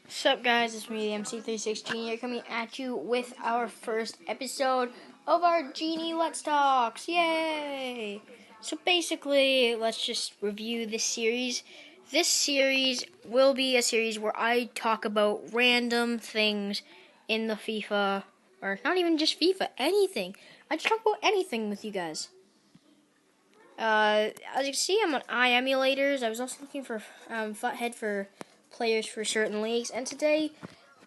What's up, guys? It's me, the MC36 Genie, coming at you with our first episode of our Genie Let's Talks. Yay! So basically, let's just review this series. This series will be a series where I talk about random things in the FIFA, or not even just FIFA, anything. I just talk about anything with you guys. As you can see, I'm on iEmulators. I was also looking for Futhead for players for certain leagues, and today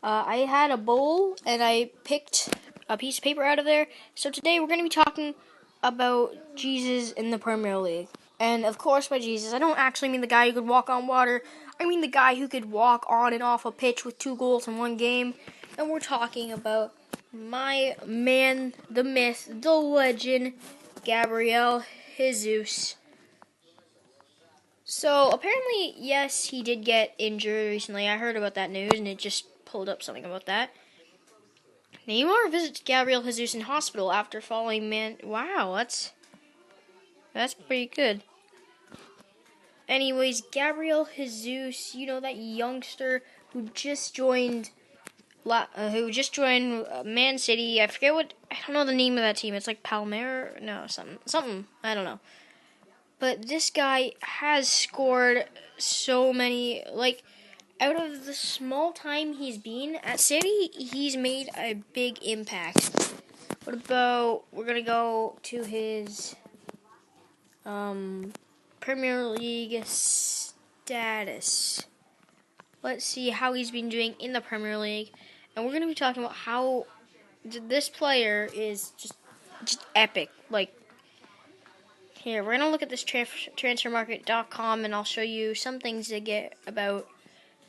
I had a bowl and I picked a piece of paper out of there. So today we're going to be talking about Jesus in the Premier League. And of course, by Jesus, I don't actually mean the guy who could walk on water. I mean the guy who could walk on and off a pitch with 2 goals in one game. And we're talking about my man, the myth, the legend, Gabriel Jesus. So, apparently, yes, he did get injured recently. I heard about that news, and it just pulled up something about that. Neymar visits Gabriel Jesus in hospital after falling Wow, that's pretty good. Anyways, Gabriel Jesus, you know, that youngster who just joined Man City. I don't know the name of that team. It's like Palmer, no, something. I don't know. But this guy has scored so many, out of the small time he's been at City, he's made a big impact. What about, we're going to go to his Premier League status. Let's see how he's been doing in the Premier League. And we're going to be talking about how this player is just epic. Here, we're going to look at this transfermarket.com, and I'll show you some things to get about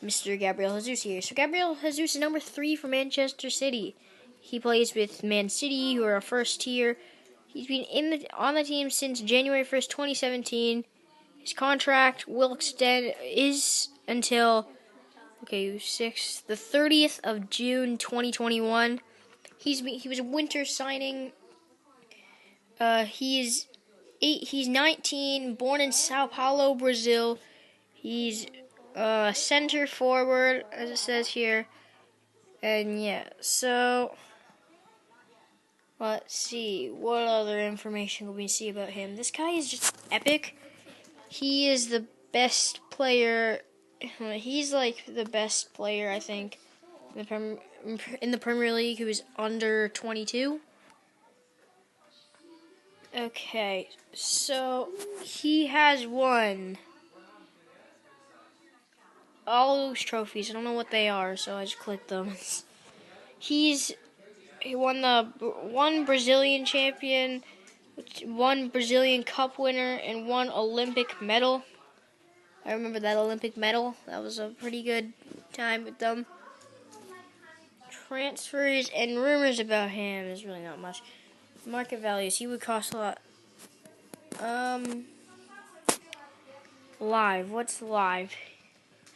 Mr. Gabriel Jesus here. So Gabriel Jesus is number 3 for Manchester City. He plays with Man City, who are a first tier. He's been on the team since January 1st, 2017. His contract will extend until the 30th of June 2021. He was a winter signing. He's 19, born in Sao Paulo, Brazil. He's center forward, as it says here. And yeah, so let's see. What other information will we see about him? This guy is just epic. He is the best player. He's like the best player, I think, in the Premier League who is under 22. Okay, so he has won all those trophies. I don't know what they are, so I just clicked them. He won the one Brazilian champion, one Brazilian Cup winner, and one Olympic medal. I remember that Olympic medal. That was a pretty good time with them. Transfers and rumors about him. There's really not much. Market values. He would cost a lot. Live. What's live?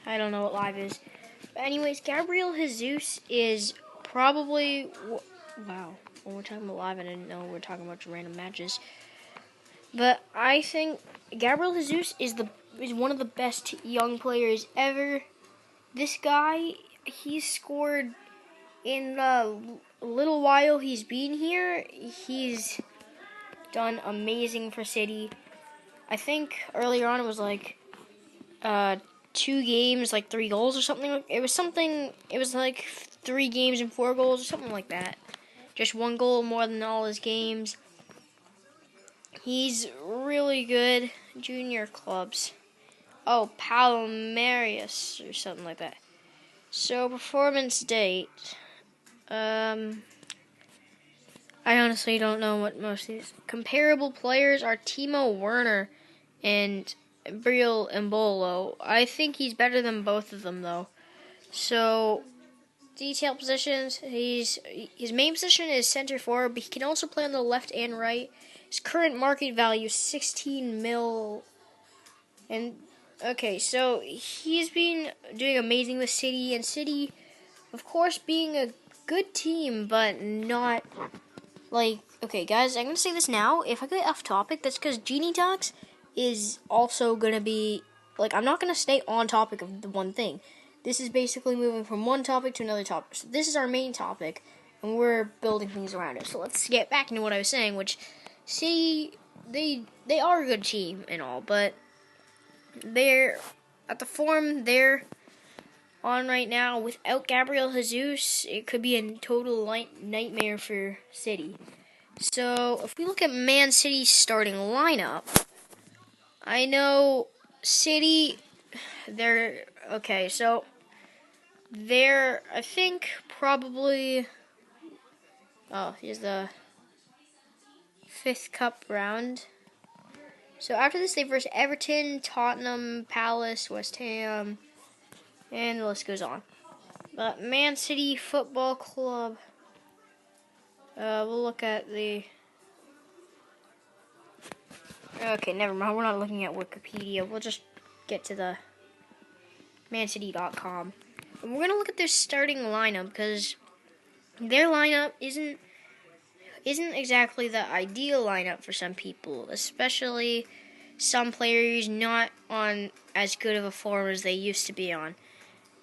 I don't know what live is. But anyways, Gabriel Jesus is probably... Wow. When we're talking about live, I didn't know we were talking about random matches. But I think Gabriel Jesus is one of the best young players ever. This guy, he's scored in the little while he's been here. He's done amazing for City. I think earlier on it was 2 games, 3 goals or something. It was like 3 games and 4 goals or something like that. Just 1 goal more than all his games. He's really good. Junior clubs. Oh, Palmeiras or something like that. So, performance date. I honestly don't know what most of these comparable players are. Timo Werner and Breel Embolo. I think he's better than both of them, though. So, detailed positions. His main position is center forward, but he can also play on the left and right. His current market value is 16 mil. And okay, so he's been doing amazing with City, and City, of course, being a good team, but not okay, guys, I'm gonna say this now. If I get off topic, that's because Genie Talks is also gonna be I'm not gonna stay on topic of the one thing. This is basically moving from one topic to another topic. So this is our main topic, and we're building things around it. So let's get back into what I was saying, which, see, they are a good team and all, but they're at the form they're on right now without Gabriel Jesus. It could be a total nightmare for City. So if we look at Man City's starting lineup, I know City, they're okay. So they're, I think, probably. Oh, here's the 5th cup round. So after this, they verse Everton, Tottenham, Palace, West Ham, and the list goes on. But Man City Football Club. We'll look at the. Okay, never mind. We're not looking at Wikipedia. We'll just get to the mancity.com. And we're going to look at their starting lineup because their lineup isn't exactly the ideal lineup for some people, especially some players not on as good of a form as they used to be on.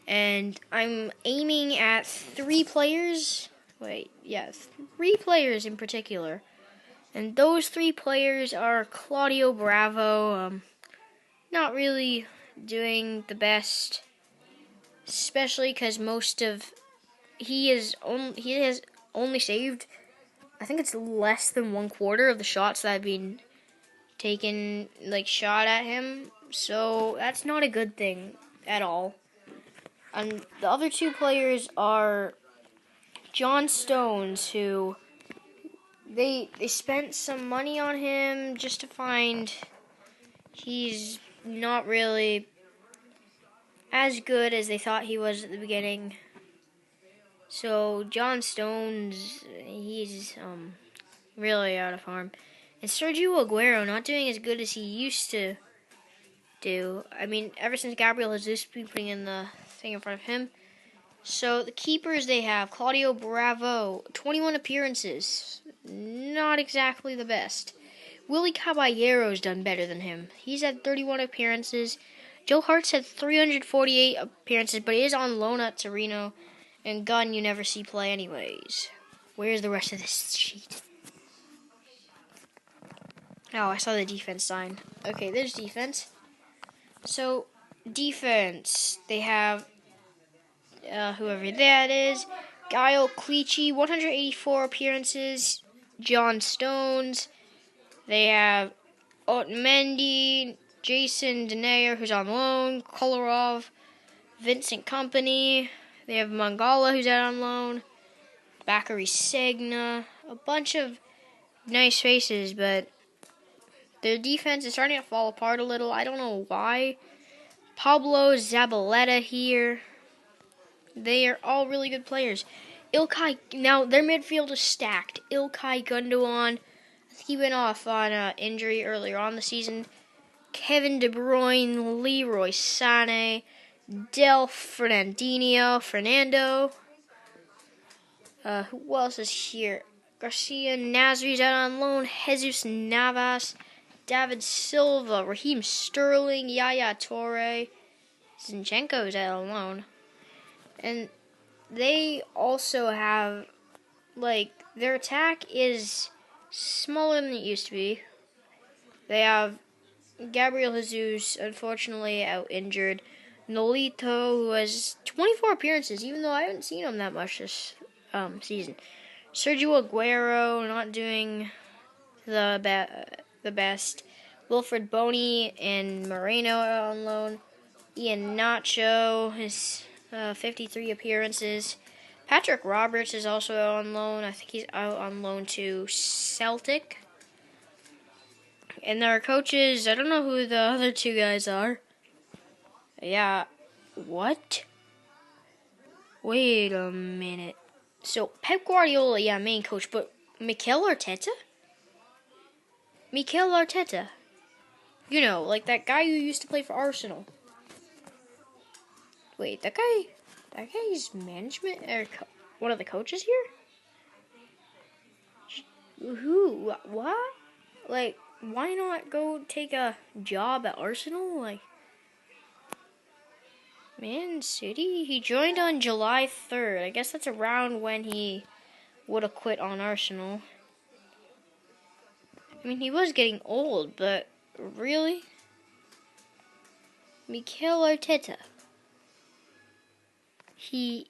And I'm aiming at 3 players. 3 players in particular. And those 3 players are Claudio Bravo, not really doing the best, especially because he has only saved, I think it's less than 1/4 of the shots that have been taken, shot at him. So that's not a good thing at all. And the other 2 players are John Stones, who they spent some money on him just to find he's not really as good as they thought he was at the beginning. So John Stones, he's really out of form. And Sergio Aguero not doing as good as he used to do. I mean, ever since Gabriel Jesus been putting in the thing in front of him. So the keepers they have, Claudio Bravo, 21 appearances. Not exactly the best. Willie Caballero's done better than him. He's had 31 appearances. Joe Hart's had 348 appearances, but he is on loan at Torino. And Gunn you never see play anyways. Where's the rest of this sheet? Oh, I saw the defense sign. Okay, there's defense. So, defense, they have whoever that is. Gael Clichy, 184 appearances. John Stones. They have Otamendi, Jason Denayer, who's on loan. Kolarov, Vincent Kompany. They have Mangala, who's out on loan. Bakary Segna. A bunch of nice faces, but their defense is starting to fall apart a little. I don't know why. Pablo Zabaleta here. They are all really good players. Now their midfield is stacked. Ilkay Gundogan, I think he went off on injury earlier on the season. Kevin De Bruyne, Leroy Sané, Del Fernando. Who else is here? Garcia Nasri's out on loan. Jesus Navas, David Silva, Raheem Sterling, Yaya Toure, Zinchenko's out on loan. And they also have, their attack is smaller than it used to be. They have Gabriel Jesus, unfortunately, out injured. Nolito, who has 24 appearances, even though I haven't seen him that much this season. Sergio Aguero, not doing the best. Wilfred Boney and Moreno are on loan. Ian Nacho has 53 appearances. Patrick Roberts is also out on loan. I think he's out on loan to Celtic. And their coaches, I don't know who the other 2 guys are. Yeah, what? Wait a minute. So, Pep Guardiola, main coach, but Mikel Arteta? Mikel Arteta. You know, that guy who used to play for Arsenal. Wait, that guy's management, or one of the coaches here? Who? What? Why not go take a job at Arsenal? Man City? He joined on July 3rd. I guess that's around when he would have quit on Arsenal. I mean, he was getting old, but really? Mikel Arteta. He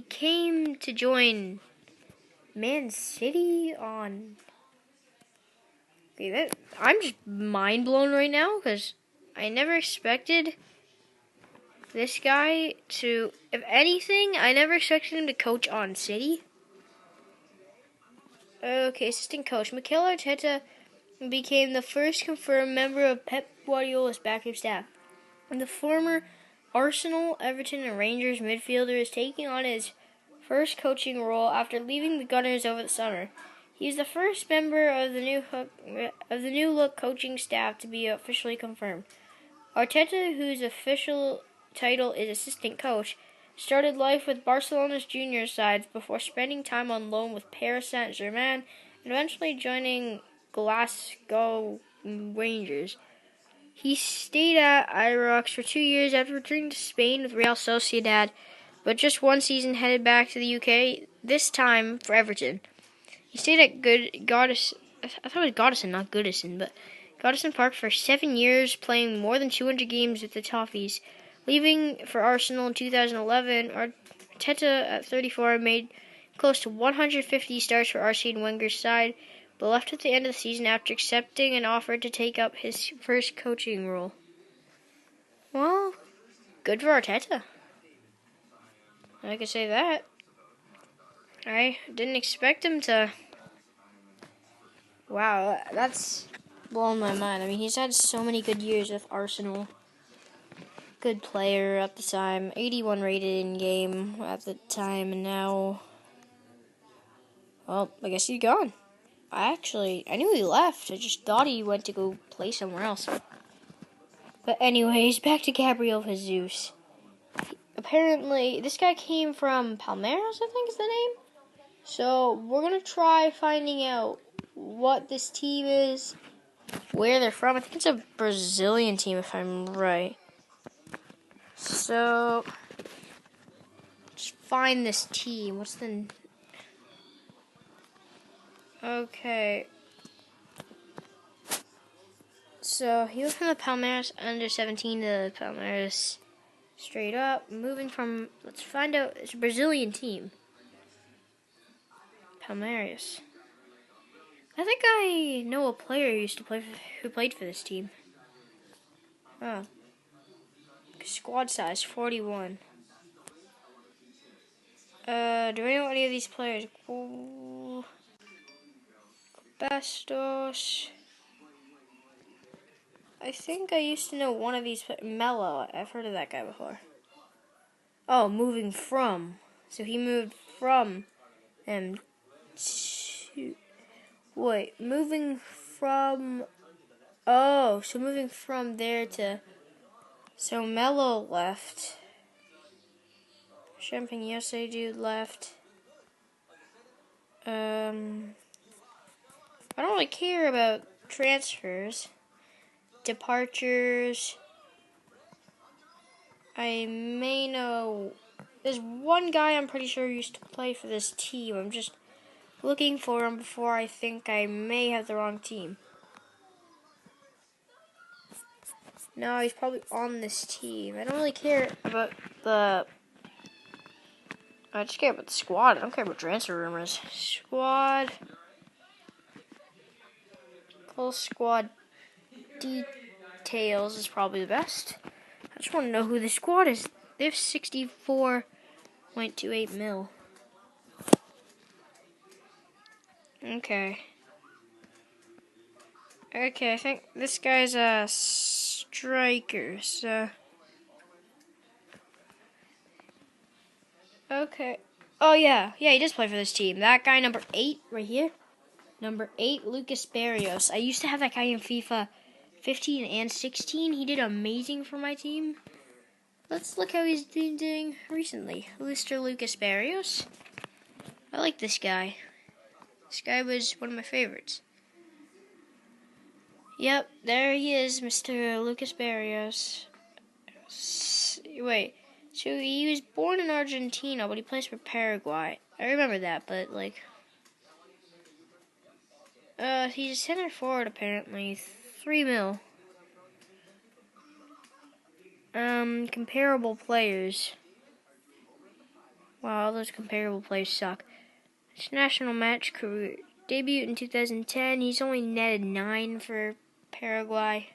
came to join Man City on... Okay, I'm just mind blown right now because I never expected this guy to... If anything, I never expected him to coach on City. Okay, assistant coach. Mikel Arteta became the first confirmed member of Pep Guardiola's backup staff. And the former Arsenal, Everton, and Rangers midfielder is taking on his first coaching role after leaving the Gunners over the summer. He is the first member of the new look coaching staff to be officially confirmed. Arteta, whose official title is assistant coach, started life with Barcelona's junior sides before spending time on loan with Paris Saint-Germain and eventually joining Glasgow Rangers. He stayed at Ajax for 2 years after returning to Spain with Real Sociedad, but just one season headed back to the UK, this time for Everton. He stayed at I thought it was Goodison, not Goodison, but Goodison Park for 7 years, playing more than 200 games with the Toffees. Leaving for Arsenal in 2011, Arteta, at 34, made close to 150 starts for Arsene Wenger's side, but left at the end of the season after accepting an offer to take up his first coaching role. Well, good for Arteta. I could say that. I didn't expect him to... Wow, that's blown my mind. I mean, he's had so many good years with Arsenal. Good player at the time. 81 rated in game at the time, and now... Well, I guess he's gone. I knew he left. I just thought he went to go play somewhere else. But anyways, back to Gabriel Jesus. Apparently, this guy came from Palmeiras, I think is the name. So, we're going to try finding out what this team is, where they're from. I think it's a Brazilian team, if I'm right. So, just find this team. What's the... Okay. So, he went from the Palmeiras under 17 to the Palmeiras straight up. Moving from... Let's find out. It's a Brazilian team. Palmeiras. I think I know a player who played for this team. Oh. Squad size 41. Do I know any of these players? Bastos. I think I used to know one of these. Mello. I've heard of that guy before. Oh, moving from. So he moved from him to... Wait, moving from... Oh, so moving from there to... So Mello left. Champagne dude left. I don't really care about transfers. Departures. I may know... There's one guy I'm pretty sure used to play for this team. I'm just looking for him before I think I may have the wrong team. No, he's probably on this team. I don't really care about the... I just care about the squad. I don't care about transfer rumors. Squad. Full squad details is probably the best. I just want to know who the squad is. They have 64.28 mil. Okay. Okay, I think this guy's a striker, so... Okay. Oh, yeah. Yeah, he does play for this team. That guy, number 8, right here. Number 8, Lucas Barrios. I used to have that guy in FIFA 15 and 16. He did amazing for my team. Let's look how he's been doing recently. Mr. Lucas Barrios. I like this guy. This guy was one of my favorites. Yep, there he is, Mr. Lucas Barrios. Wait, So he was born in Argentina, but he plays for Paraguay. I remember that, but like, he's a center forward apparently. 3 mil. Comparable players. Wow, all those comparable players suck. His national match career debut in 2010. He's only netted 9 for Paraguay.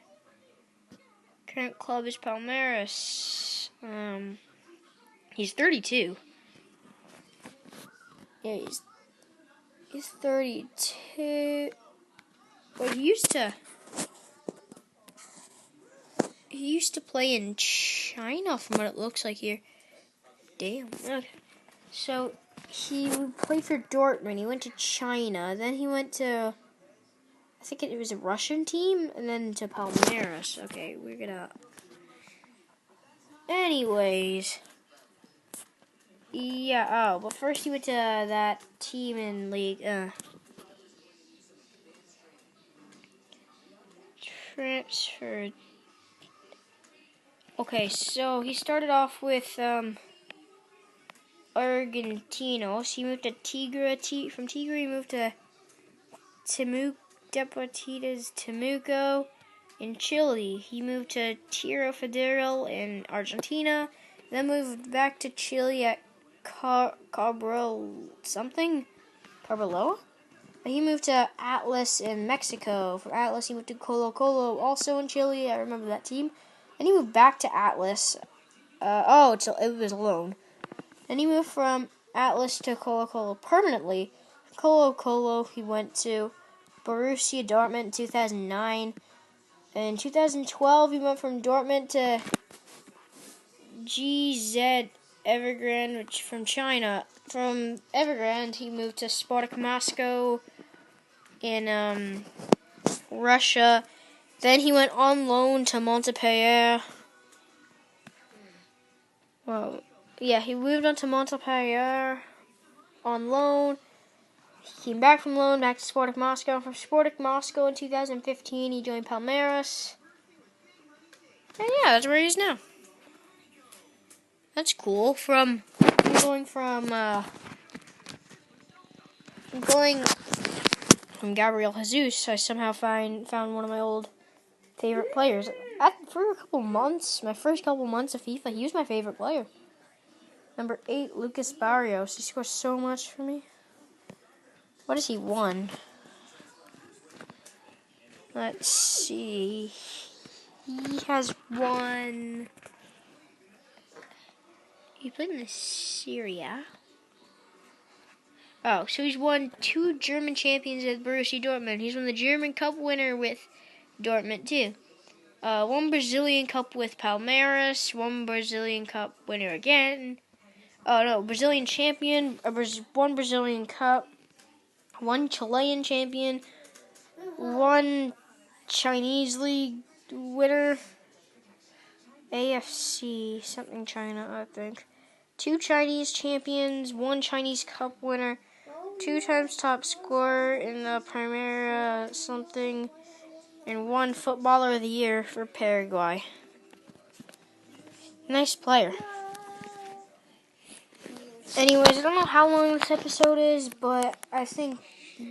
Current club is Palmeiras. He's 32. Yeah, he's 32. But he used to play in China from what it looks like here. Damn. Okay. So he played for Dortmund. He went to China. Then he went to, I think it was a Russian team, and then to Palmeiras. Okay, we're gonna. Anyways. Yeah, but first he went to that team in league. Transferred. Okay, so he started off with Argentinos. He moved to Tigre. From Tigre, he moved to Deportives Temuco in Chile. He moved to Tierra Federal in Argentina. Then moved back to Chile at Carbaloa. He moved to Atlas in Mexico. From Atlas, he moved to Colo Colo, also in Chile. I remember that team. And he moved back to Atlas. It was a loan. Then he moved from Atlas to Colo Colo permanently. Colo Colo, he went to Borussia Dortmund in 2009. In 2012, he went from Dortmund to GZ Evergrande, which from China. From Evergrande, he moved to Spartak Moscow in Russia. Then he went on loan to Montpellier. Well, yeah, he moved on to Montpellier on loan. He came back from loan, back to Spartak Moscow. From Spartak Moscow in 2015, he joined Palmeiras. And yeah, that's where he is now. That's cool. From Gabriel Jesus, I somehow found one of my old favorite players. For a couple months, my first couple months of FIFA, he was my favorite player. Number 8, Lucas Barrios. He scores so much for me. What has he won? Let's see. He has won. He played in the Syria. Oh, so he's won 2 German champions with Borussia Dortmund. He's won the German Cup winner with Dortmund too. 1 Brazilian Cup with Palmeiras. 1 Brazilian Cup winner again. Oh no, Brazilian champion. 1 Brazilian Cup. 1 Chilean champion. 1 Chinese league winner. AFC something China, I think. 2 Chinese champions. 1 Chinese Cup winner. 2 times top scorer in the Primera something. And 1 Footballer of the Year for Paraguay. Nice player. Anyways, I don't know how long this episode is, but I think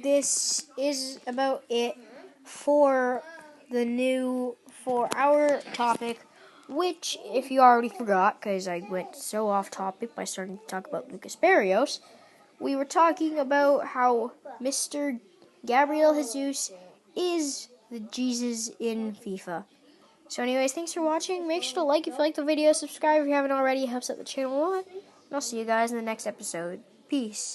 this is about it for our topic, which, if you already forgot, because I went so off topic by starting to talk about Lucas Barrios, we were talking about how Mr. Gabriel Jesus is the Jesus in FIFA. So anyways, thanks for watching. Make sure to like if you like the video, subscribe if you haven't already. It helps out the channel a lot. And I'll see you guys in the next episode. Peace.